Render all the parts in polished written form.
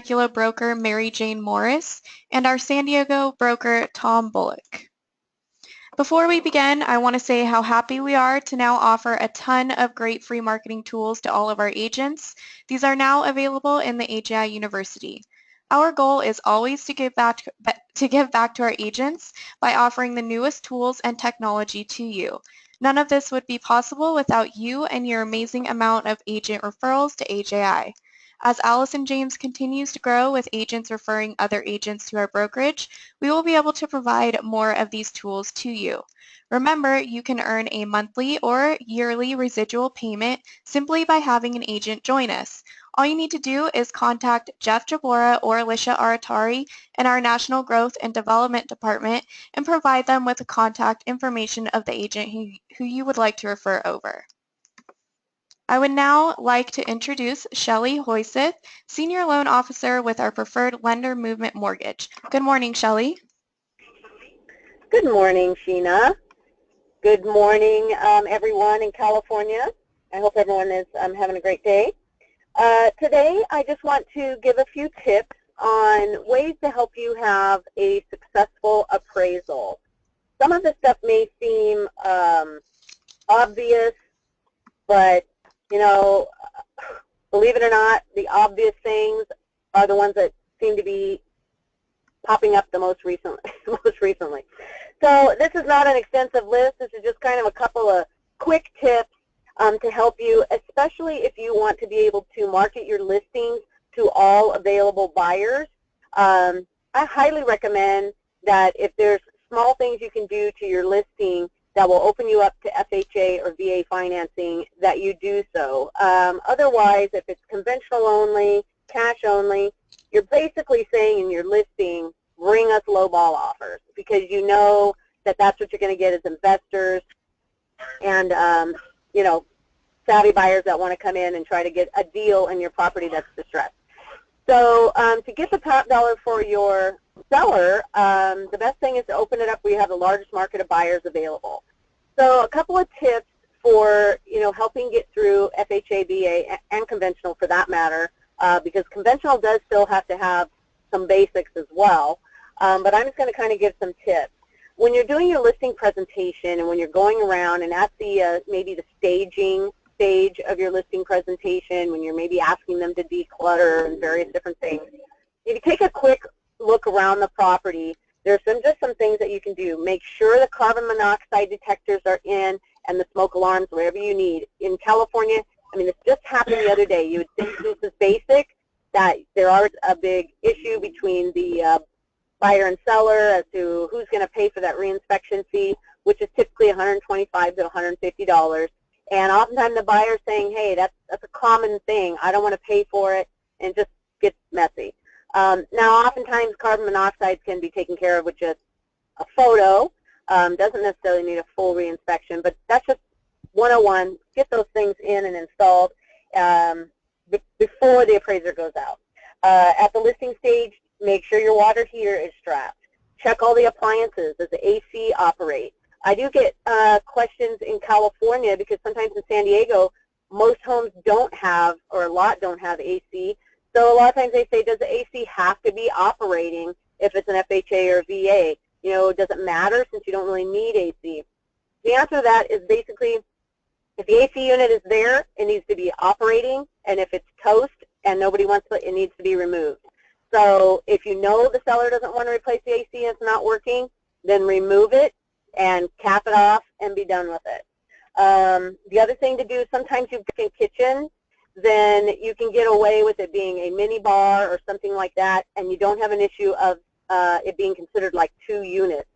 Temecula broker Mary Jane Morris, and our San Diego broker Tom Bullock. Before we begin, I want to say how happy we are to now offer a ton of great free marketing tools to all of our agents. These are now available in the AGI University. Our goal is always to give back to our agents by offering the newest tools and technology to you. None of this would be possible without you and your amazing amount of agent referrals to AJI. As Allison James continues to grow with agents referring other agents to our brokerage, we will be able to provide more of these tools to you. Remember, you can earn a monthly or yearly residual payment simply by having an agent join us. All you need to do is contact Jeff Jabora or Alicia Aratari in our National Growth and Development Department and provide them with the contact information of the agent who you would like to refer over. I would now like to introduce Shelley Hoyseth, Senior Loan Officer with our Preferred Lender Movement Mortgage. Good morning, Shelley. Good morning, Sheena. Good morning, everyone in California. I hope everyone is having a great day. Today, I just want to give a few tips on ways to help you have a successful appraisal. Some of the stuff may seem obvious, but, you know, believe it or not, the obvious things are the ones that seem to be popping up the most recently. So this is not an extensive list. This is just kind of a couple of quick tips to help you, especially if you want to be able to market your listings to all available buyers. I highly recommend that if there's small things you can do to your listing that will open you up to FHA or VA financing, that you do so. Otherwise, if it's conventional only, cash only, you're basically saying in your listing, bring us low ball offers, because you know that that's what you're going to get as investors and you know, savvy buyers that want to come in and try to get a deal in your property that's distressed. So to get the top dollar for your seller, the best thing is to open it up where you have the largest market of buyers available. So a couple of tips for, you know, helping get through FHA, VA, and conventional for that matter, because conventional does still have to have some basics as well, but I'm just going to kind of give some tips. When you're doing your listing presentation and when you're going around and at the maybe the staging stage of your listing presentation, when you're maybe asking them to declutter and various different things, if you take a quick look around the property, there's just some things that you can do. Make sure the carbon monoxide detectors are in and the smoke alarms wherever you need. In California, I mean, this just happened the other day. You would think this is basic, that there are a big issue between the buyer and seller as to who's going to pay for that reinspection fee, which is typically $125 to $150. And oftentimes the buyer's saying, hey, that's a common thing. I don't want to pay for it, and it just gets messy. Now, oftentimes carbon monoxide can be taken care of with just a photo. Doesn't necessarily need a full reinspection, but that's just 101. Get those things in and installed before the appraiser goes out. At the listing stage, make sure your water heater is strapped. Check all the appliances. Does the AC operate? I do get questions in California because sometimes in San Diego, most homes don't have, or a lot don't have AC. So a lot of times they say, does the AC have to be operating if it's an FHA or VA? You know, does it matter since you don't really need AC? The answer to that is basically, if the AC unit is there, it needs to be operating, and if it's toast and nobody wants it, it needs to be removed. So if you know the seller doesn't want to replace the AC and it's not working, then remove it and cap it off and be done with it. The other thing to do, sometimes you've got a kitchen, then you can get away with it being a mini bar or something like that, and you don't have an issue of it being considered like 2 units.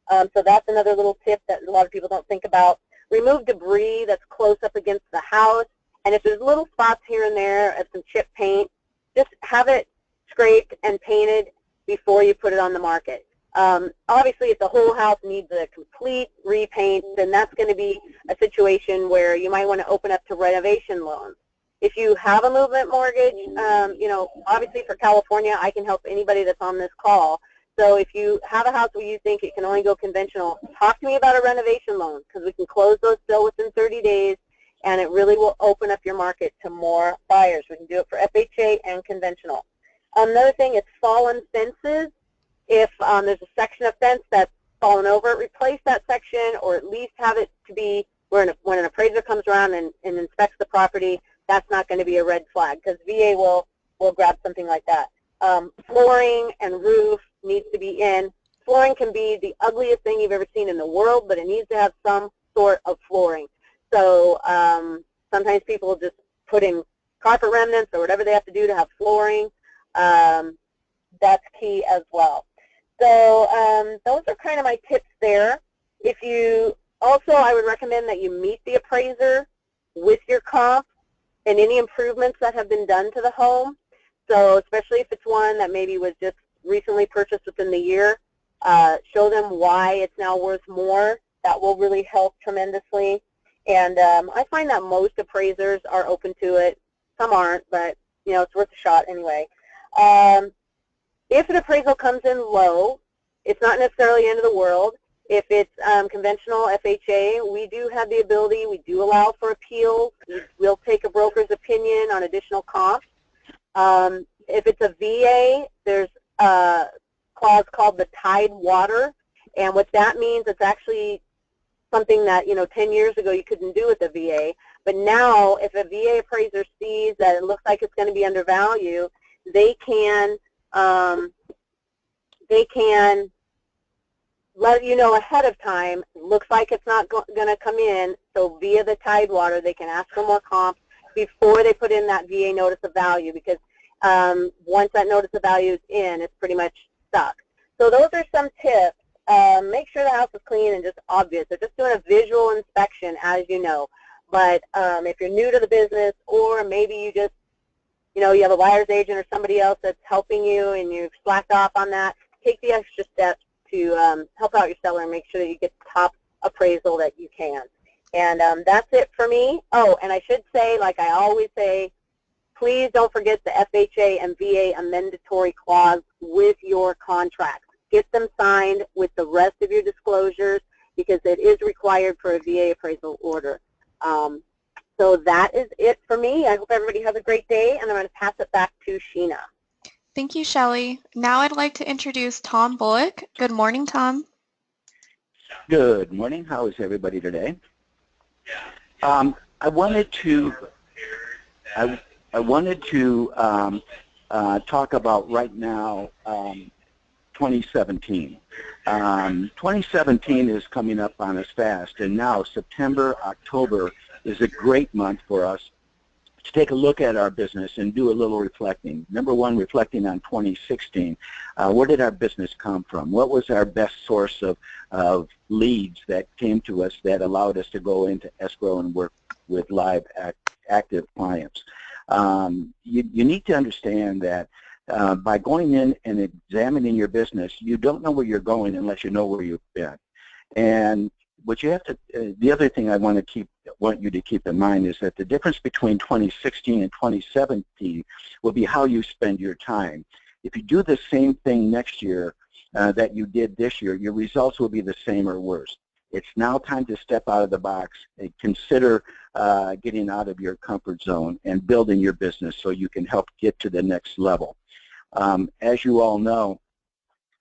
So that's another little tip that a lot of people don't think about. Remove debris that's close up against the house, and if there's little spots here and there of some chip paint, just have it scraped and painted before you put it on the market. Obviously, if the whole house needs a complete repaint, then that's going to be a situation where you might want to open up to renovation loans. If you have a movement mortgage, you know, obviously for California, I can help anybody that's on this call. So if you have a house where you think it can only go conventional, talk to me about a renovation loan, because we can close those still within 30 days, and it really will open up your market to more buyers. We can do it for FHA and conventional. Another thing is fallen fences. If there's a section of fence that's fallen over, replace that section, or at least have it to be where when an appraiser comes around and inspects the property, that's not going to be a red flag, because VA will grab something like that. Flooring and roof needs to be in. Flooring can be the ugliest thing you've ever seen in the world, but it needs to have some sort of flooring. So sometimes people just put in carpet remnants or whatever they have to do to have flooring. That's key as well. So those are kind of my tips there. If you also, I would recommend that you meet the appraiser with your comp and any improvements that have been done to the home. So especially if it's one that maybe was just recently purchased within the year, show them why it's now worth more. That will really help tremendously. And I find that most appraisers are open to it. Some aren't, but you know, it's worth a shot anyway. If an appraisal comes in low, it's not necessarily the end of the world. If it's conventional FHA, we do have the ability, we do allow for appeals. We'll take a broker's opinion on additional costs. If it's a VA, there's a clause called the tide water, and what that means, it's actually something that, you know, 10 years ago you couldn't do with a VA, but now if a VA appraiser sees that it looks like it's going to be undervalued, they can let you know ahead of time. Looks like it's not going to come in, so via the Tidewater they can ask for more comp before they put in that VA notice of value, because once that notice of value is in, it's pretty much stuck. So those are some tips. Make sure the house is clean and just obvious. They're just doing a visual inspection, as you know. But if you're new to the business, or maybe you just, you know, you have a buyer's agent or somebody else that's helping you and you've slacked off on that, take the extra steps to help out your seller and make sure that you get the top appraisal that you can. And that's it for me. Oh, and I should say, like I always say, please don't forget the FHA and VA amendatory clause with your contracts. Get them signed with the rest of your disclosures, because it is required for a VA appraisal order. So that is it for me. I hope everybody has a great day, and I'm going to pass it back to Sheena. Thank you, Shelley. Now I'd like to introduce Tom Bullock. Good morning, Tom. Good morning. How is everybody today? I wanted to talk about right now 2017. 2017 is coming up on us fast, and now September, October is a great month for us to take a look at our business and do a little reflecting. Number one, reflecting on 2016. Where did our business come from? What was our best source of leads that came to us that allowed us to go into escrow and work with live active clients? You need to understand that by going in and examining your business, you don't know where you're going unless you know where you've been. And what you have to, the other thing I want you to keep in mind is that the difference between 2016 and 2017 will be how you spend your time. If you do the same thing next year that you did this year, your results will be the same or worse. It's now time to step out of the box and consider getting out of your comfort zone and building your business so you can help get to the next level. As you all know,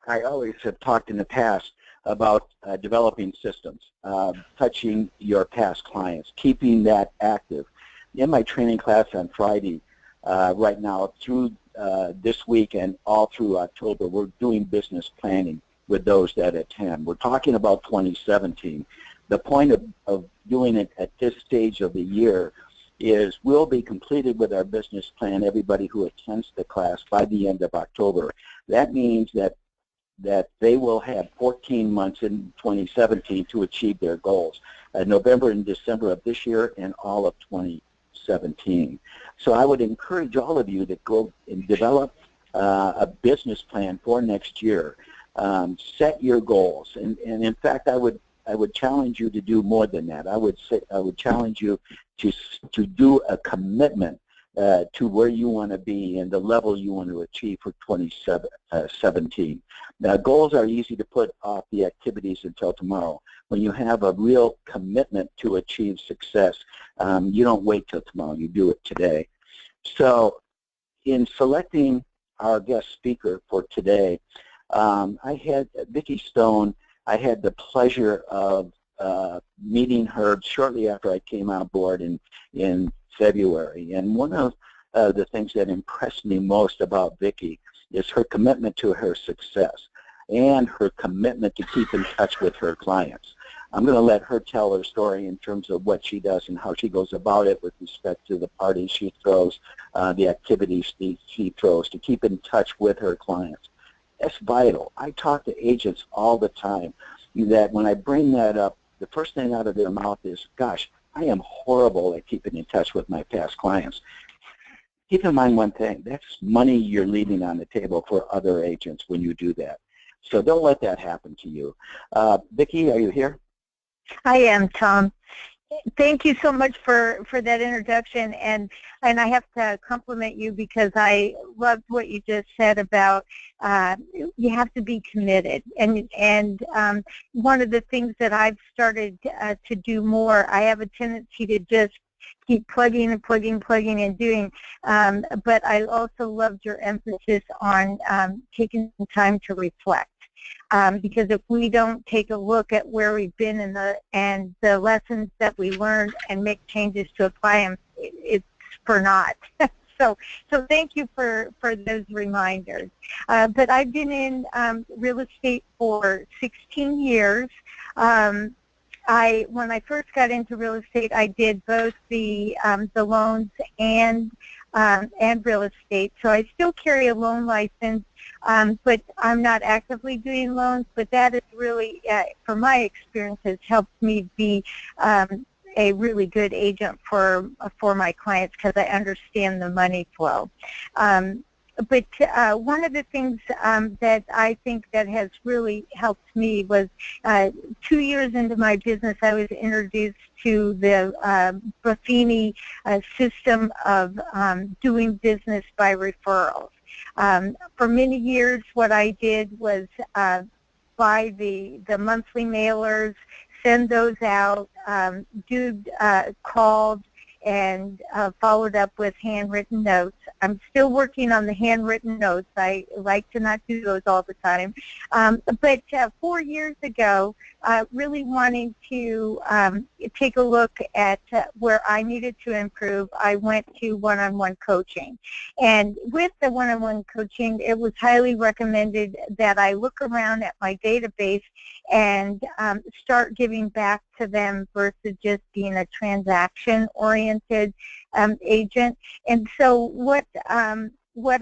I always have talked in the past about developing systems, touching your past clients, keeping that active. In my training class on Friday, right now through this week and all through October, we're doing business planning with those that attend. We're talking about 2017. The point of doing it at this stage of the year is we'll be completed with our business plan, everybody who attends the class, by the end of October. That means that they will have 14 months in 2017 to achieve their goals, November and December of this year and all of 2017. So I would encourage all of you to go and develop a business plan for next year. Set your goals, and in fact, I would challenge you to do more than that. I would challenge you to do a commitment to where you want to be and the level you want to achieve for 2017. Now, goals are easy to put off the activities until tomorrow. When you have a real commitment to achieve success, you don't wait till tomorrow. You do it today. So in selecting our guest speaker for today. I had Vicki Stone. I had the pleasure of meeting her shortly after I came on board in February. And one of the things that impressed me most about Vicki is her commitment to her success and her commitment to keep in touch with her clients. I'm going to let her tell her story in terms of what she does and how she goes about it with respect to the parties she throws, the activities she throws to keep in touch with her clients. That's vital. I talk to agents all the time that when I bring that up, the first thing out of their mouth is, gosh, I am horrible at keeping in touch with my past clients. Keep in mind one thing, that's money you're leaving on the table for other agents when you do that. So don't let that happen to you. Vicki, are you here? I am, Tom. Thank you so much for that introduction, and I have to compliment you because I loved what you just said about you have to be committed, and one of the things that I've started to do more, I have a tendency to just keep plugging and doing, but I also loved your emphasis on taking some time to reflect. Because if we don't take a look at where we've been and the lessons that we learned and make changes to apply them, it's for naught. So thank you for those reminders. But I've been in real estate for 16 years. When I first got into real estate, I did both the loans and real estate. So I still carry a loan license, but I'm not actively doing loans. But that is really, from my experience, has helped me be a really good agent for my clients because I understand the money flow. But one of the things that I think that has really helped me was 2 years into my business, I was introduced to the Buffini system of doing business by referrals. For many years, what I did was buy the monthly mailers, send those out, called, and followed up with handwritten notes. I'm still working on the handwritten notes. I like to not do those all the time. But 4 years ago, really wanting to take a look at where I needed to improve, I went to one-on-one coaching. And with the one-on-one coaching, it was highly recommended that I look around at my database and start giving back to them versus just being a transaction-oriented agent. And so what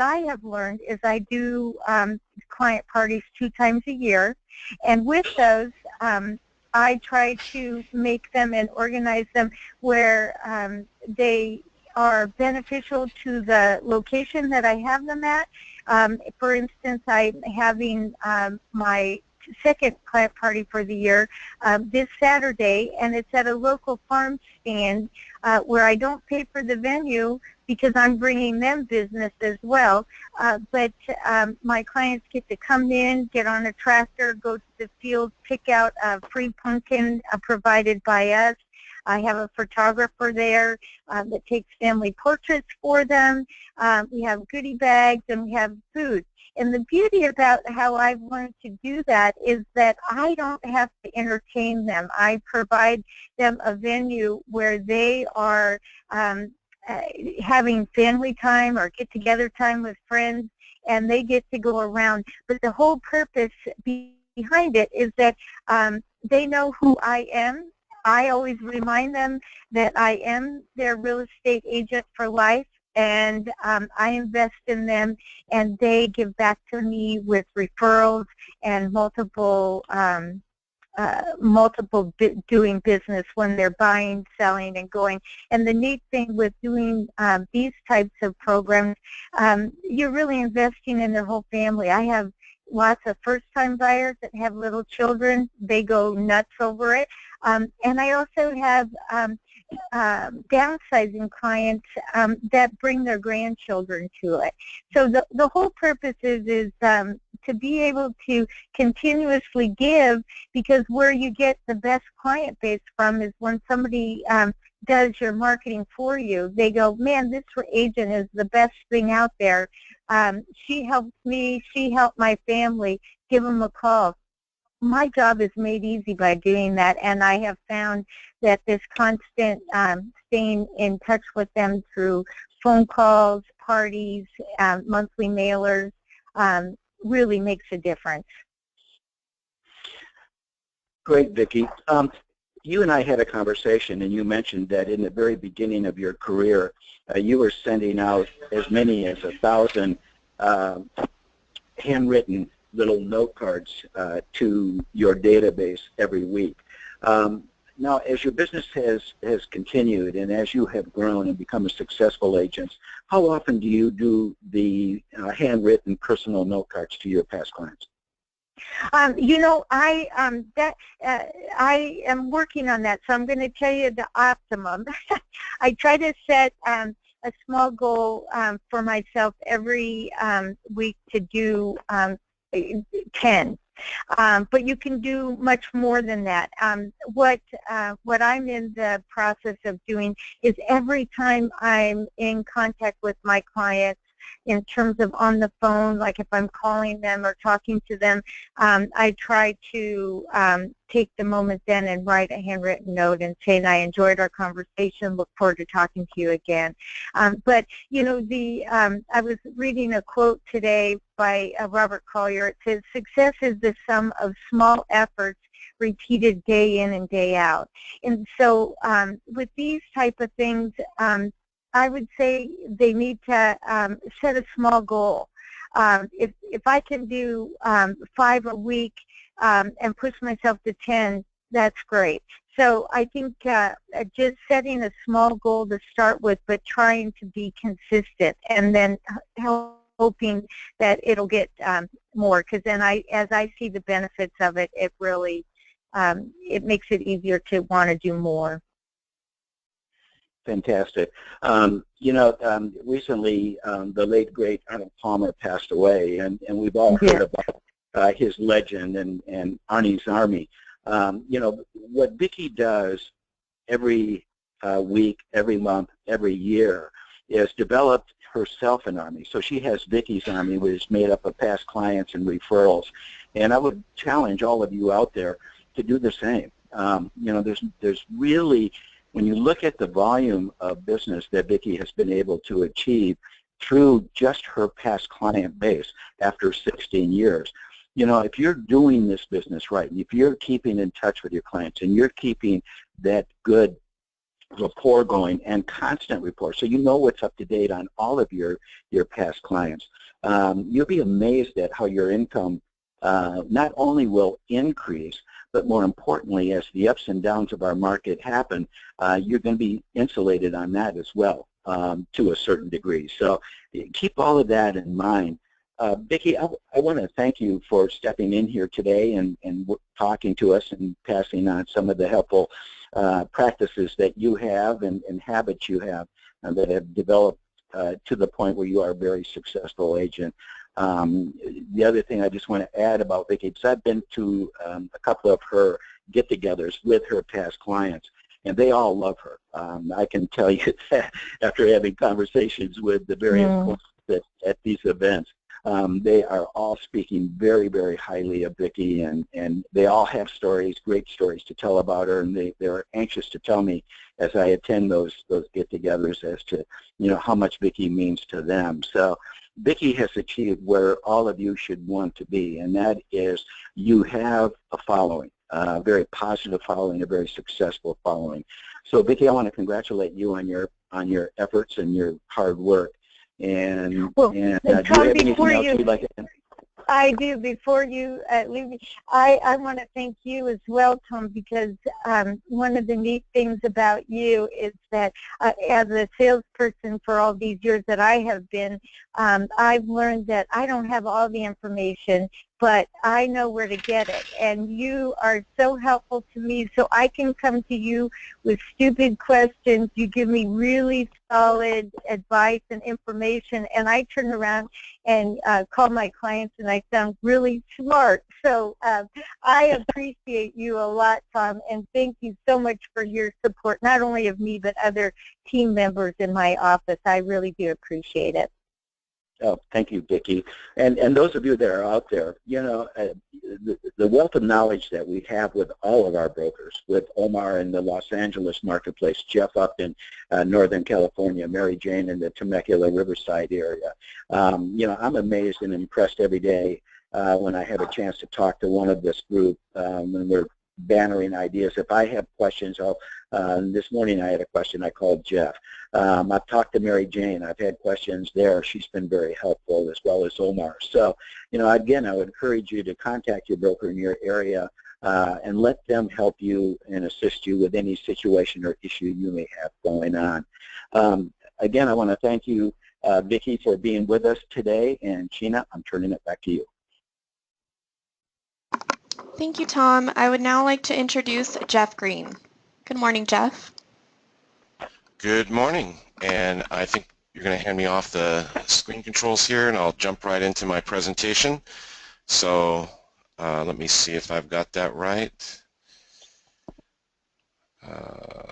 I have learned is I do client parties 2 times a year, and with those, I try to make them and organize them where they are beneficial to the location that I have them at. For instance, I'm having my second client party for the year this Saturday, and it's at a local farm stand where I don't pay for the venue because I'm bringing them business as well. But my clients get to come in, get on a tractor, go to the field, pick out a free pumpkin provided by us. I have a photographer there that takes family portraits for them. We have goodie bags, and we have food. And the beauty about how I've learned to do that is that I don't have to entertain them. I provide them a venue where they are having family time or get-together time with friends, and they get to go around. But the whole purpose behind it is that they know who I am. I always remind them that I am their real estate agent for life, and I invest in them, and they give back to me with referrals and multiple doing business when they're buying, selling, and going. And the neat thing with doing these types of programs, you're really investing in their whole family. I have lots of first-time buyers that have little children. They go nuts over it. And I also have downsizing clients that bring their grandchildren to it. So the whole purpose is to be able to continuously give, because where you get the best client base from is when somebody does your marketing for you. They go, man, this agent is the best thing out there. She helped me. She helped my family. Give them a call. My job is made easy by doing that, and I have found that this constant staying in touch with them through phone calls, parties, monthly mailers really makes a difference. Great, Vicki. You and I had a conversation, and you mentioned that in the very beginning of your career, you were sending out as many as 1,000 handwritten little note cards to your database every week. Now, as your business has continued and as you have grown and become a successful agent, how often do you do the handwritten personal note cards to your past clients? You know, I am working on that, so I'm going to tell you the optimum. I try to set a small goal for myself every week to do 10. But you can do much more than that. What I'm in the process of doing is every time I'm in contact with my clients, in terms of on the phone, like if I'm calling them or talking to them, I try to take the moment then and write a handwritten note and say, I enjoyed our conversation, look forward to talking to you again. But, you know, I was reading a quote today by Robert Collier. It says, success is the sum of small efforts repeated day in and day out. And so with these type of things, I would say they need to set a small goal. If I can do 5 a week and push myself to 10, that's great. So I think just setting a small goal to start with, but trying to be consistent, and then hoping that it'll get more. Because then as I see the benefits of it, it really it makes it easier to want to do more. Fantastic. You know, recently the late, great Arnold Palmer passed away, and we've all heard about his legend and Arnie's Army. You know, what Vicki does every week, every month, every year is develop herself an army. So she has Vicki's Army, which is made up of past clients and referrals. And I would challenge all of you out there to do the same. You know, there's really, when you look at the volume of business that Vicki has been able to achieve through just her past client base after 16 years, you know, if you're doing this business right, and if you're keeping in touch with your clients and you're keeping that good rapport going and constant rapport, so you know what's up to date on all of your past clients, you'll be amazed at how your income not only will increase, but more importantly, as the ups and downs of our market happen, you're going to be insulated on that as well to a certain degree. So keep all of that in mind. Vicki, I want to thank you for stepping in here today and talking to us and passing on some of the helpful practices that you have and habits you have that have developed to the point where you are a very successful agent. The other thing I just want to add about Vicki, because I've been to a couple of her get-togethers with her past clients, and they all love her. I can tell you that after having conversations with the various clients at these events. They are all speaking very, very highly of Vicki, and they all have stories, great stories to tell about her, and they're anxious to tell me as I attend those get-togethers as to, you know, how much Vicki means to them. So Vicki has achieved where all of you should want to be, and that is you have a following, a very positive following, a very successful following. So Vicki, I want to congratulate you on your efforts and your hard work. And, Tom, do you have anything else you'd like to add? I do. Before you leave me, I want to thank you as well, Tom, because one of the neat things about you is that as a salesperson for all these years that I have been, I've learned that I don't have all the information but I know where to get it. And you are so helpful to me, so I can come to you with stupid questions. You give me really solid advice and information, and I turn around and call my clients, and I sound really smart. So I appreciate you a lot, Tom, and thank you so much for your support, not only of me, but other team members in my office. I really do appreciate it. Oh, thank you, Vicki. And those of you that are out there, you know, the wealth of knowledge that we have with all of our brokers, with Omar in the Los Angeles marketplace, Jeff up in Northern California, Mary Jane in the Temecula Riverside area. You know, I'm amazed and impressed every day when I have a chance to talk to one of this group when we're bannering ideas. If I have questions, this morning I had a question, I called Jeff. I've talked to Mary Jane. I've had questions there. She's been very helpful, as well as Omar. So, you know, again, I would encourage you to contact your broker in your area and let them help you and assist you with any situation or issue you may have going on. Again, I want to thank you, Vicki, for being with us today. And Sheena, I'm turning it back to you. Thank you, Tom. I would now like to introduce Jeff Green. Good morning, Jeff. Good morning, and I think you're going to hand me off the screen controls here, and I'll jump right into my presentation. So let me see if I've got that right.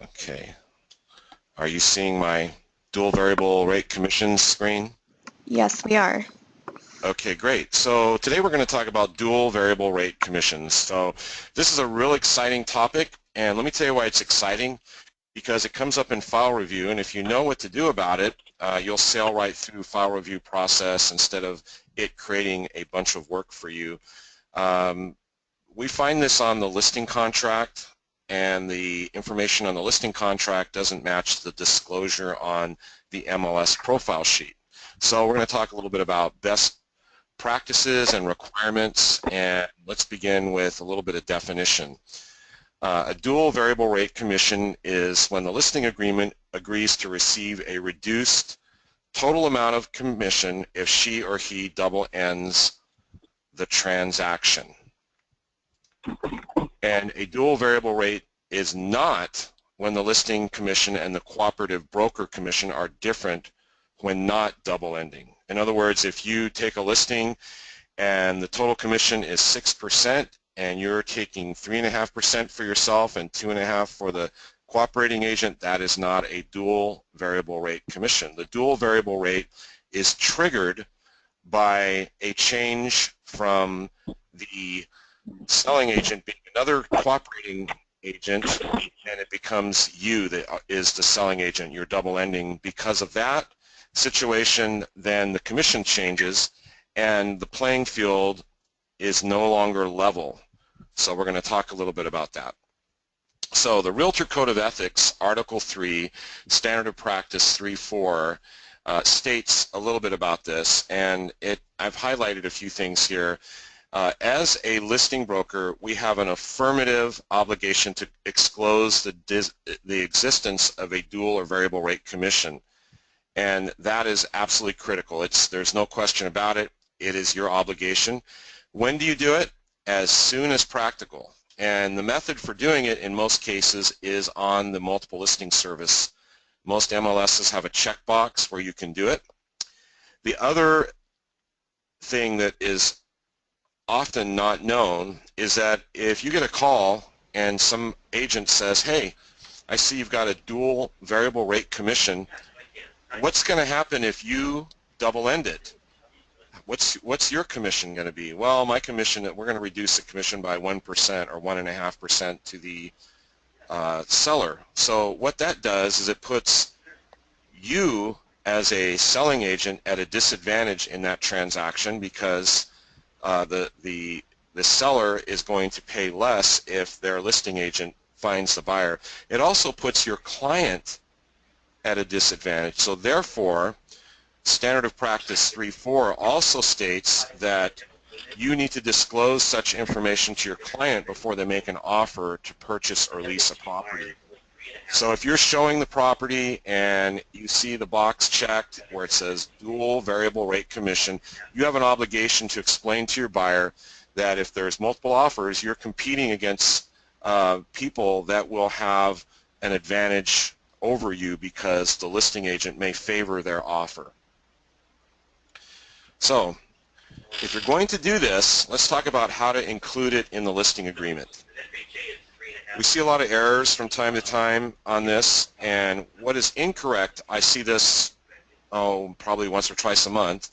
Okay. Are you seeing my dual variable rate commission screen? Yes, we are. Okay, great. So today we're going to talk about dual variable rate commissions. So this is a real exciting topic, and let me tell you why it's exciting. Because it comes up in file review, and if you know what to do about it, you'll sail right through file review process instead of it creating a bunch of work for you. We find this on the listing contract, and the information on the listing contract doesn't match the disclosure on the MLS profile sheet. So we're going to talk a little bit about best practices and requirements, and let's begin with a little bit of definition. A dual variable rate commission is when the listing agreement agrees to receive a reduced total amount of commission if she or he double ends the transaction. And a dual variable rate is not when the listing commission and the cooperative broker commission are different when not double ending. In other words, if you take a listing and the total commission is 6%, and you're taking 3.5% for yourself and 2.5% for the cooperating agent, that is not a dual variable rate commission. The dual variable rate is triggered by a change from the selling agent being another cooperating agent, and it becomes you that is the selling agent. You're double ending. Because of that situation, then the commission changes and the playing field is no longer level. So we're going to talk a little bit about that. So the Realtor Code of Ethics, Article 3, Standard of Practice 3.4, states a little bit about this, and I've highlighted a few things here. As a listing broker, we have an affirmative obligation to disclose the existence of a dual or variable rate commission, and that is absolutely critical. There's no question about it. It is your obligation. When do you do it? As soon as practical. And the method for doing it in most cases is on the multiple listing service. Most MLSs have a checkbox where you can do it. The other thing that is often not known is that if you get a call and some agent says, hey, I see you've got a dual variable rate commission, what's going to happen if you double end it? What's your commission going to be? Well, my commission, we're going to reduce the commission by 1% or 1.5% to the seller. So what that does is it puts you as a selling agent at a disadvantage in that transaction because the seller is going to pay less if their listing agent finds the buyer. It also puts your client at a disadvantage. So therefore, Standard of Practice 3.4 also states that you need to disclose such information to your client before they make an offer to purchase or lease a property. So if you're showing the property and you see the box checked where it says dual variable rate commission, you have an obligation to explain to your buyer that if there's multiple offers, you're competing against people that will have an advantage over you because the listing agent may favor their offer. So if you're going to do this, let's talk about how to include it in the listing agreement. We see a lot of errors from time to time on this, and what is incorrect, I see this probably once or twice a month.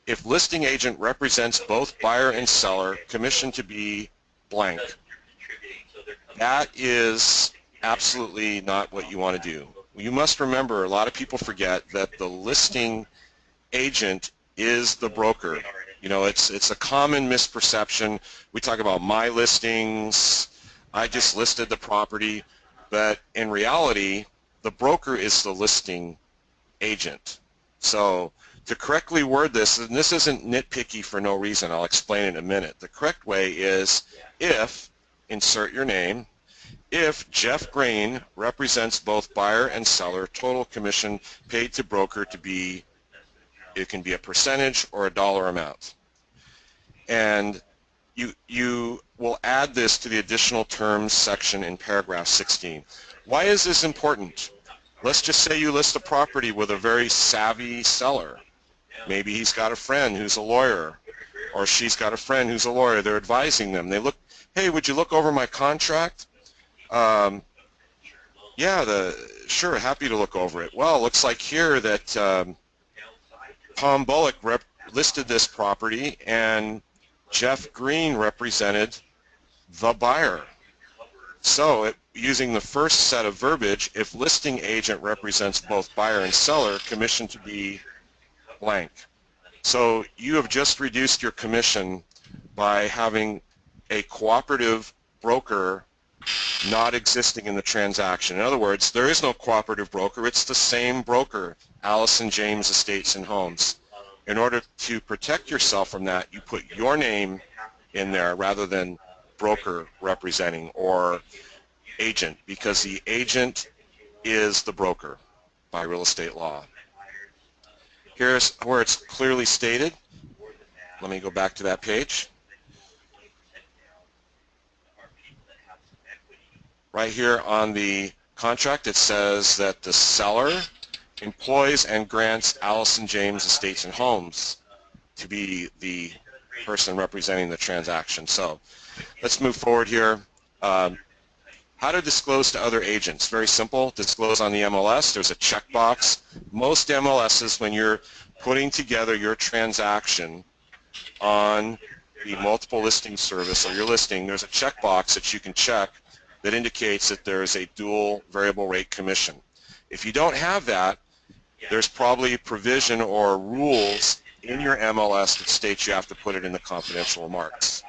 If listing agent represents both buyer and seller, commission to be blank. That is absolutely not what you want to do. You must remember, a lot of people forget that the listing agent is the broker. You know, it's a common misperception. We talk about my listings, I just listed the property, but in reality, the broker is the listing agent. So to correctly word this, and this isn't nitpicky for no reason, I'll explain in a minute. The correct way is if, insert your name, if Jeff Green represents both buyer and seller, total commission paid to broker to be, it can be a percentage or a dollar amount. And you will add this to the additional terms section in paragraph 16. Why is this important? Let's just say you list a property with a very savvy seller. Maybe he's got a friend who's a lawyer, or she's got a friend who's a lawyer. They're advising them. They look, hey, would you look over my contract? Yeah, sure, happy to look over it. Well, it looks like here that Tom Bullock listed this property, and Jeff Green represented the buyer. So using the first set of verbiage, if listing agent represents both buyer and seller, commission to be blank. So you have just reduced your commission by having a cooperative broker not existing in the transaction. In other words, there is no cooperative broker. It's the same broker, Allison James Estates and Homes. In order to protect yourself from that, you put your name in there rather than broker representing or agent, because the agent is the broker by real estate law. Here's where it's clearly stated. Let me go back to that page. Right here on the contract, it says that the seller employs and grants Allison James Estates and Homes to be the person representing the transaction. So let's move forward here. How to disclose to other agents? Very simple. Disclose on the MLS. There's a checkbox. Most MLSs, when you're putting together your transaction on the multiple listing service or your listing, there's a checkbox that you can check that indicates that there is a dual variable rate commission. If you don't have that, there's probably provision or rules in your MLS that states you have to put it in the confidential remarks.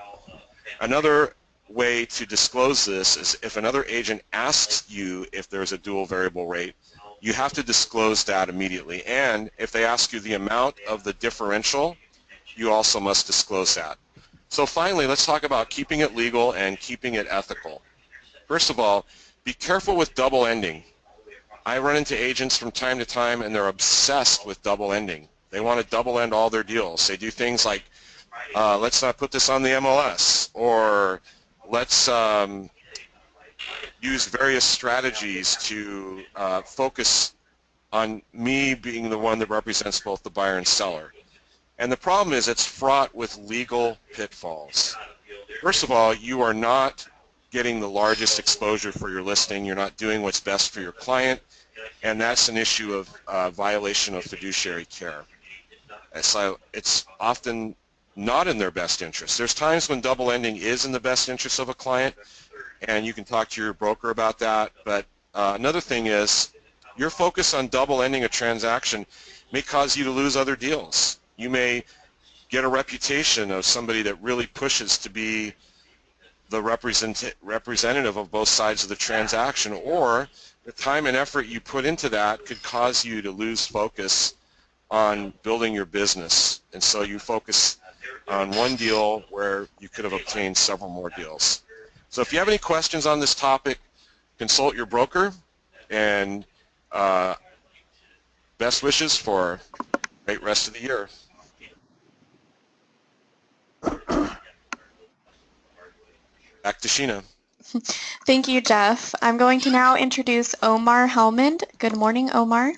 Another way to disclose this is if another agent asks you if there's a dual variable rate, you have to disclose that immediately. And if they ask you the amount of the differential, you also must disclose that. So finally, let's talk about keeping it legal and keeping it ethical. First of all, be careful with double ending. I run into agents from time to time and they're obsessed with double ending. They want to double end all their deals. They do things like, let's not put this on the MLS, or let's use various strategies to focus on me being the one that represents both the buyer and seller. And the problem is it's fraught with legal pitfalls. First of all, you are not getting the largest exposure for your listing. You're not doing what's best for your client, and that's an issue of violation of fiduciary care. So it's often not in their best interest. There's times when double ending is in the best interest of a client, and you can talk to your broker about that. But another thing is your focus on double ending a transaction may cause you to lose other deals. You may get a reputation of somebody that really pushes to be the representative of both sides of the transaction, or the time and effort you put into that could cause you to lose focus on building your business. And so you focus on one deal where you could have obtained several more deals. So if you have any questions on this topic, consult your broker. And best wishes for a great rest of the year. Back to Sheena. Thank you, Jeff. I'm going to now introduce Omar Helmand. Good morning, Omar.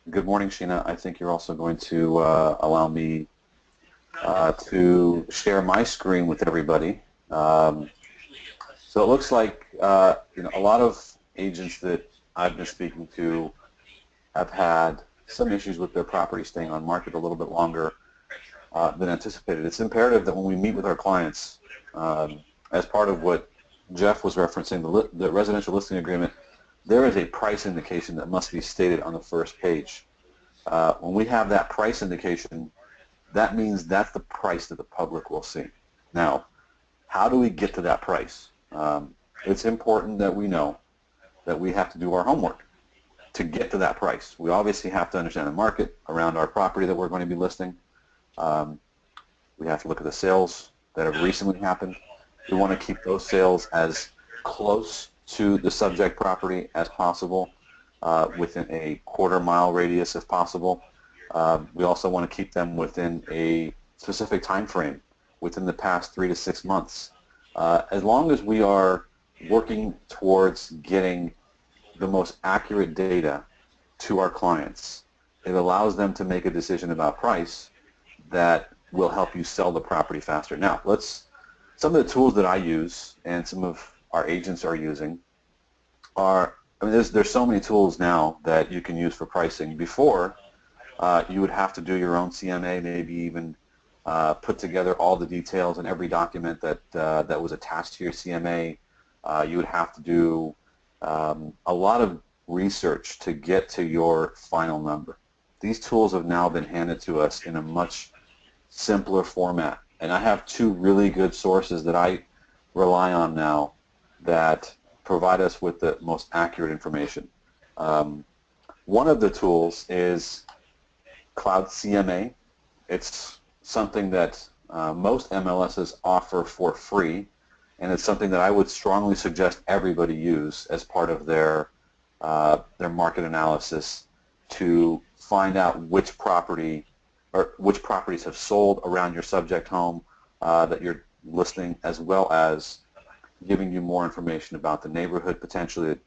Good morning, Sheena. I think you're also going to allow me to share my screen with everybody. So it looks like a lot of agents that I've been speaking to have had some issues with their property staying on market a little bit longer than anticipated. It's imperative that when we meet with our clients, as part of what Jeff was referencing, the residential listing agreement, there is a price indication that must be stated on the first page. When we have that price indication, that means that's the price that the public will see. Now, how do we get to that price? It's important that we know that we have to do our homework to get to that price. We obviously have to understand the market around our property that we're going to be listing. We have to look at the sales that have recently happened. We want to keep those sales as close to the subject property as possible, within a quarter-mile radius if possible. We also want to keep them within a specific time frame, within the past 3 to 6 months. As long as we are working towards getting the most accurate data to our clients, it allows them to make a decision about price that will help you sell the property faster. Now, some of the tools that I use and some of our agents are using are, there's so many tools now that you can use for pricing. Before, you would have to do your own CMA, maybe even put together all the details in every document that was attached to your CMA. You would have to do a lot of research to get to your final number. These tools have now been handed to us in a much simpler format. And I have 2 really good sources that I rely on now that provide us with the most accurate information. One of the tools is Cloud CMA. It's something that most MLSs offer for free, and it's something that I would strongly suggest everybody use as part of their market analysis to find out which properties have sold around your subject home that you're listing, as well as giving you more information about the neighborhood, potentially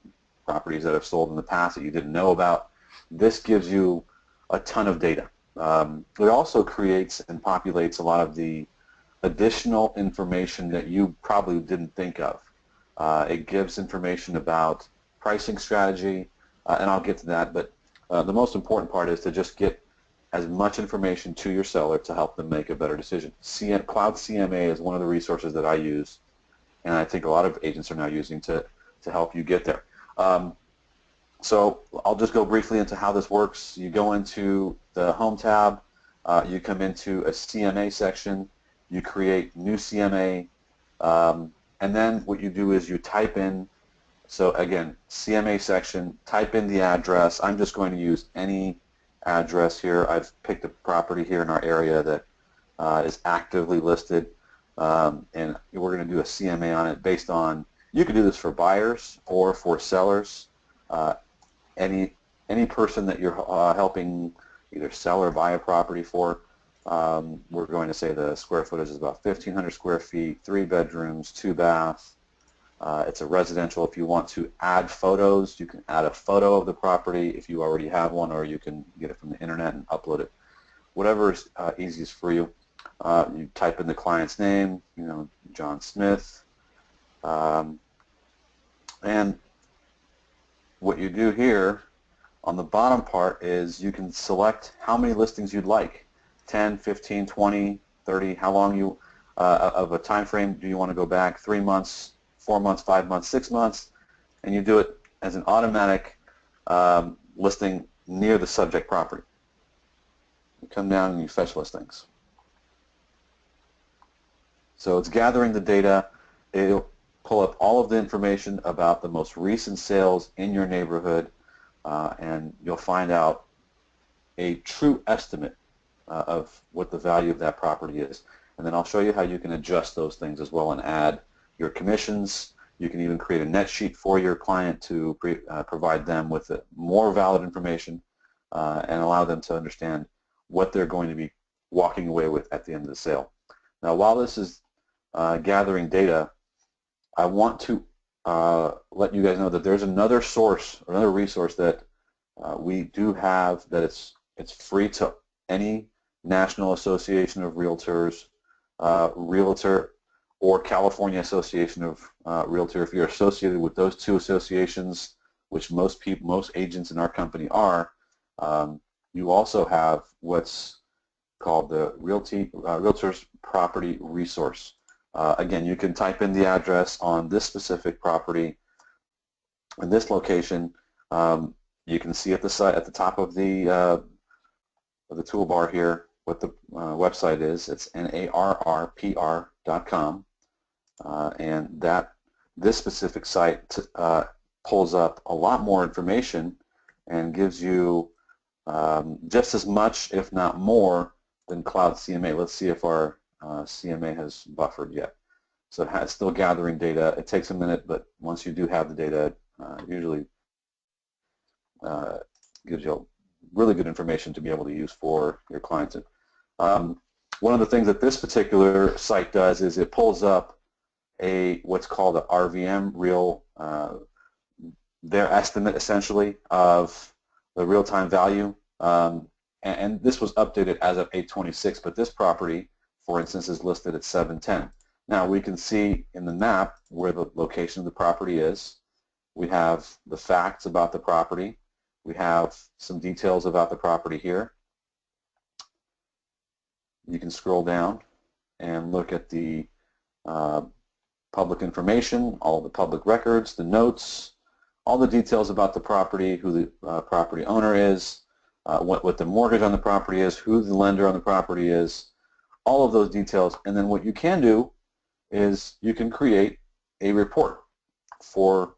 properties that have sold in the past that you didn't know about. This gives you a ton of data. It also creates and populates a lot of the additional information that you probably didn't think of. It gives information about pricing strategy, and I'll get to that, but the most important part is to just get as much information to your seller to help them make a better decision. Cloud CMA is one of the resources that I use, and I think a lot of agents are now using to help you get there. So I'll just go briefly into how this works. You go into the Home tab, you come into a CMA section, you create new CMA, and then what you do is you type in, so again, CMA section, type in the address. I'm just going to use any address here. I've picked a property here in our area that is actively listed, and we're going to do a CMA on it based on, you can do this for buyers or for sellers. Any person that you're helping either sell or buy a property for, we're going to say the square footage is about 1,500 square feet, 3 bedrooms, 2 baths. It's a residential. If you want to add photos, you can add a photo of the property if you already have one, or you can get it from the internet and upload it. Whatever is easiest for you. You type in the client's name, John Smith, and what you do here on the bottom part is you can select how many listings you'd like, 10, 15, 20, 30, how long of a time frame do you want to go back, 3 months, 4 months, 5 months, 6 months, and you do it as an automatic listing near the subject property. You come down and you fetch listings. So it's gathering the data. It'll pull up all of the information about the most recent sales in your neighborhood, and you'll find out a true estimate of what the value of that property is. And then I'll show you how you can adjust those things as well and add your commissions, You can even create a net sheet for your client to provide them with more valid information and allow them to understand what they're going to be walking away with at the end of the sale. Now, while this is gathering data, I want to let you guys know that there's another source, or another resource that we do have, that it's free to any National Association of Realtors, Realtor, or California Association of Realtor. If you're associated with those two associations, which most agents in our company are, you also have what's called the Realtors Property Resource. Again, you can type in the address on this specific property in this location. You can see at the site, at the top of the toolbar here, what the website is. It's narrpr.com, and this specific site pulls up a lot more information and gives you just as much, if not more, than Cloud CMA. Let's see if our CMA has buffered yet. So it's still gathering data. It takes a minute, but once you do have the data, usually gives you really good information to be able to use for your clients. One of the things that this particular site does is it pulls up what's called a RVM, their estimate essentially of the real-time value. And this was updated as of 8/26, but this property, for instance, is listed at 710. Now we can see in the map where the location of the property is. We have the facts about the property. We have some details about the property here. You can scroll down and look at the public information, all the public records, the notes, all the details about the property, who the property owner is, what the mortgage on the property is, who the lender on the property is, all of those details. And then what you can do is you can create a report for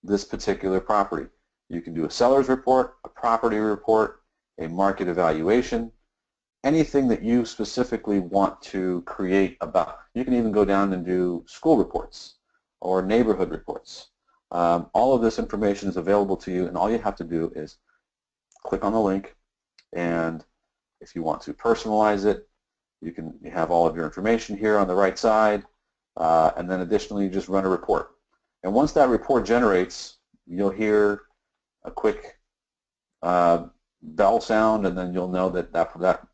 this particular property. You can do a seller's report, a property report, a market evaluation, anything that you specifically want to create about. You can even go down and do school reports or neighborhood reports. All of this information is available to you, and all you have to do is click on the link, and if you want to personalize it, you have all of your information here on the right side, and then additionally you just run a report. And once that report generates, you'll hear a quick bell sound, and then you'll know that that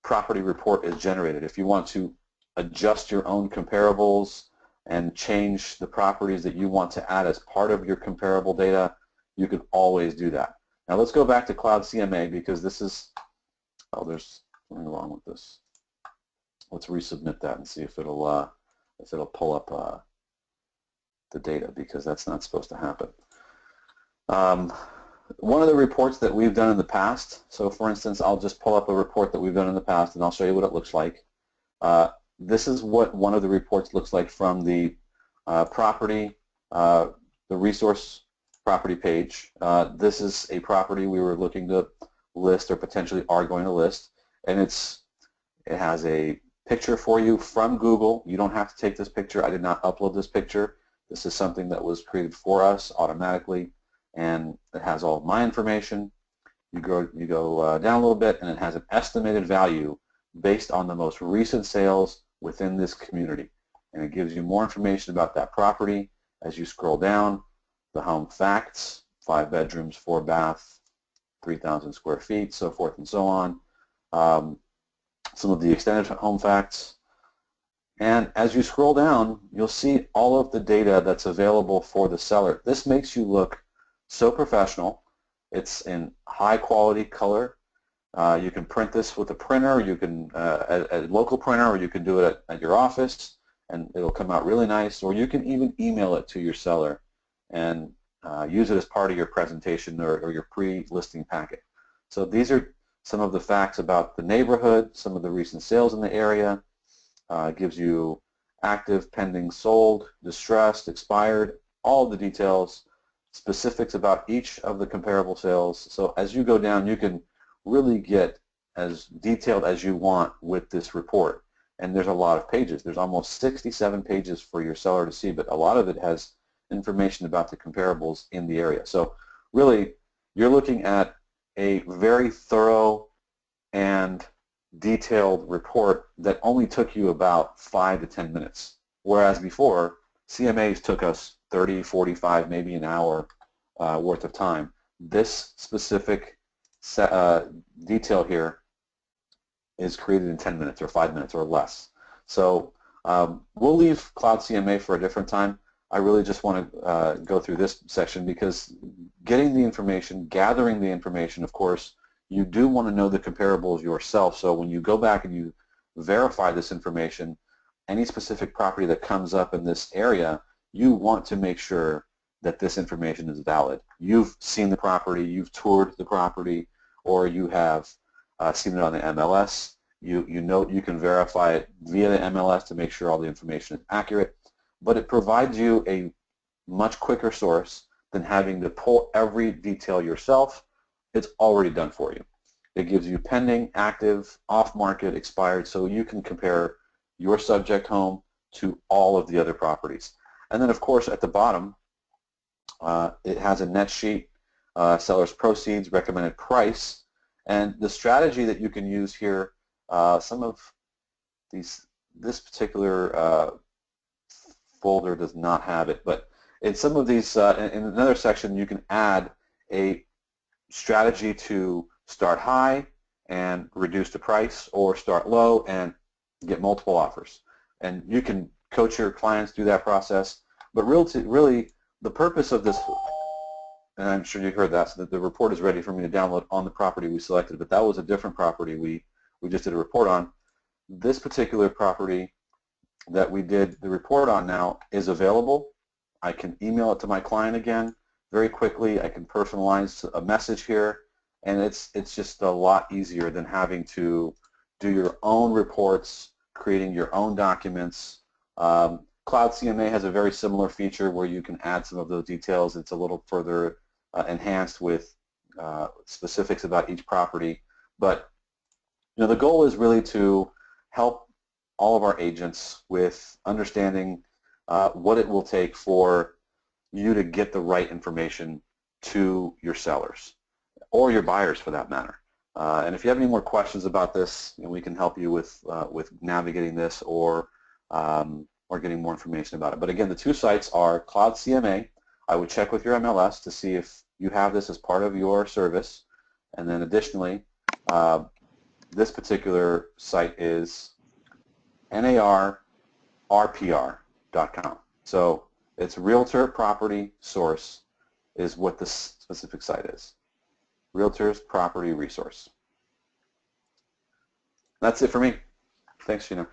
property report is generated. If you want to adjust your own comparables and change the properties that you want to add as part of your comparable data, you can always do that. Now let's go back to Cloud CMA, because this is, oh, there's something wrong with this. Let's resubmit that and see if it'll pull up the data, because that's not supposed to happen. One of the reports that we've done in the past, so for instance, I'll just pull up a report that we've done in the past and I'll show you what it looks like. This is what one of the reports looks like from the property, the resource property page. This is a property we were looking to list, or potentially are going to list, and it has a picture for you from Google. You don't have to take this picture. I did not upload this picture. This is something that was created for us automatically, and it has all of my information. You go down a little bit, and it has an estimated value based on the most recent sales within this community, and it gives you more information about that property. As you scroll down, the home facts: 5 bedrooms, 4 bath, 3,000 square feet, so forth and so on. Some of the extended home facts. And as you scroll down, you'll see all of the data that's available for the seller. This makes you look so professional. It's in high quality color. You can print this with a printer, you can a local printer, or you can do it at your office, and it'll come out really nice. Or you can even email it to your seller and use it as part of your presentation or your pre-listing packet. So these are some of the facts about the neighborhood, some of the recent sales in the area. It gives you active, pending, sold, distressed, expired, all the details, specifics about each of the comparable sales. So as you go down, you can really get as detailed as you want with this report. and there's a lot of pages. There's almost 67 pages for your seller to see, but a lot of it has information about the comparables in the area. So really, you're looking at a very thorough and detailed report that only took you about 5 to 10 minutes, whereas before, CMAs took us 30, 45, maybe an hour worth of time. This specific detail here is created in 10 minutes or 5 minutes or less. So we'll leave Cloud CMA for a different time. I really just want to go through this section because getting the information, gathering the information, of course, you do want to know the comparables yourself. So when you go back and you verify this information, any specific property that comes up in this area, you want to make sure that this information is valid. You've seen the property, you've toured the property, or you have seen it on the MLS. You know you can verify it via the MLS to make sure all the information is accurate, but it provides you a much quicker source than having to pull every detail yourself. It's already done for you. It gives you pending, active, off-market, expired, so you can compare your subject home to all of the other properties. And then, of course, at the bottom, it has a net sheet, seller's proceeds, recommended price, and the strategy that you can use here. Some of this particular folder does not have it, but in some of these, in another section, you can add a strategy to start high and reduce the price, or start low and get multiple offers. And you can coach your clients through that process. But really, the purpose of this, and I'm sure you heard that, so that the report is ready for me to download on the property we selected, but that was a different property we just did a report on. This particular property that we did the report on now is available. I can email it to my client again very quickly. I can personalize a message here, and it's just a lot easier than having to do your own reports, creating your own documents. Cloud CMA has a very similar feature where you can add some of those details. It's a little further enhanced with specifics about each property. But the goal is really to help all of our agents with understanding what it will take for you to get the right information to your sellers, or your buyers for that matter. And if you have any more questions about this, we can help you with navigating this or getting more information about it. But again, the two sites are Cloud CMA. I would check with your MLS to see if you have this as part of your service. And then additionally, this particular site is narrpr.com. So it's Realtor Property Source is what this specific site is. Realtors Property Resource. That's it for me. Thanks, Sheena.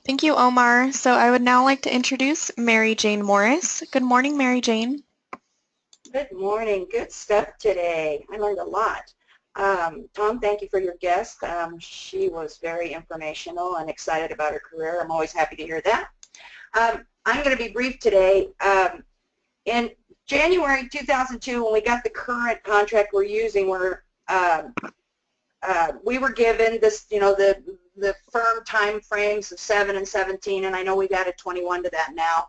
Thank you, Omar. So I would now like to introduce Mary Jane Morris. Good morning, Mary Jane. Good morning. Good stuff today. I learned a lot. Tom, thank you for your guest. She was very informational and excited about her career. I'm always happy to hear that. I'm going to be brief today. In January 2002, when we got the current contract we're using, we were given this, the firm time frames of 7 and 17, and I know we've added 21 to that now.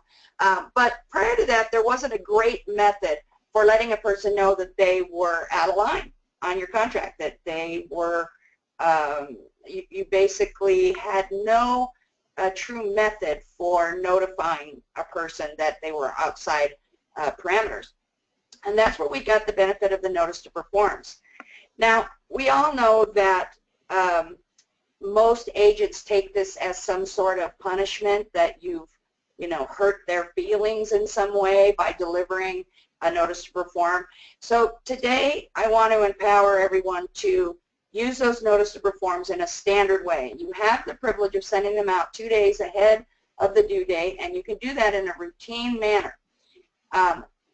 But prior to that, there wasn't a great method for letting a person know that they were out of line on your contract, that they were, you basically had no true method for notifying a person that they were outside parameters. And that's where we got the benefit of the notice to performs. Now, we all know that most agents take this as some sort of punishment, that you've hurt their feelings in some way by delivering a notice to perform. So today I want to empower everyone to use those notice to performs in a standard way. You have the privilege of sending them out 2 days ahead of the due date, and you can do that in a routine manner.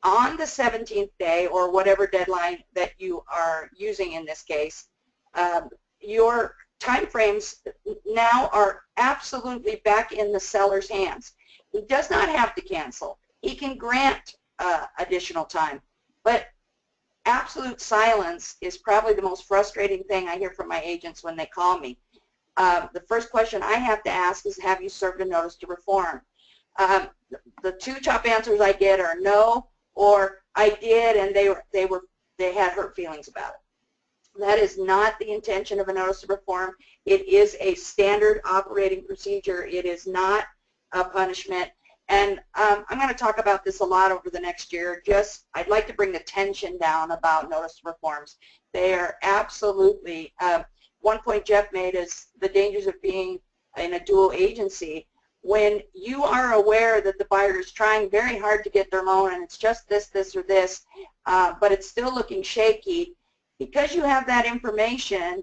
On the 17th day, or whatever deadline that you are using in this case, your time frames now are absolutely back in the seller's hands. He does not have to cancel. He can grant additional time, but absolute silence is probably the most frustrating thing I hear from my agents when they call me. the first question I have to ask is, have you served a notice to reform? The two top answers I get are no, or I did and they had hurt feelings about it. That is not the intention of a notice of reform. It is a standard operating procedure. It is not a punishment. And I'm going to talk about this a lot over the next year. I'd like to bring the tension down about notice of reforms. They are absolutely, one point Jeff made is the dangers of being in a dual agency. When you are aware that the buyer is trying very hard to get their loan and it's just this, this, or this, but it's still looking shaky, because you have that information,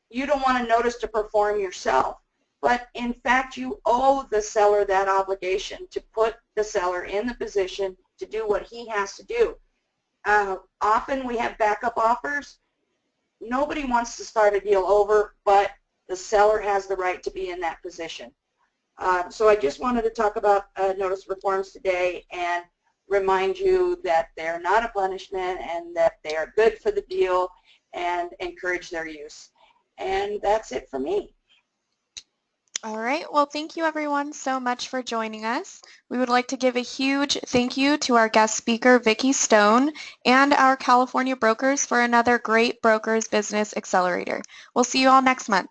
you don't want a notice to perform yourself. But in fact, you owe the seller that obligation to put the seller in the position to do what he has to do. Often we have backup offers. Nobody wants to start a deal over, but the seller has the right to be in that position. So I just wanted to talk about notice of reforms today and remind you that they're not a punishment and that they are good for the deal, and encourage their use. And that's it for me. All right. Well, thank you everyone so much for joining us. We would like to give a huge thank you to our guest speaker, Vicki Stone, and our California brokers for another great Brokers Business Accelerator. We'll see you all next month.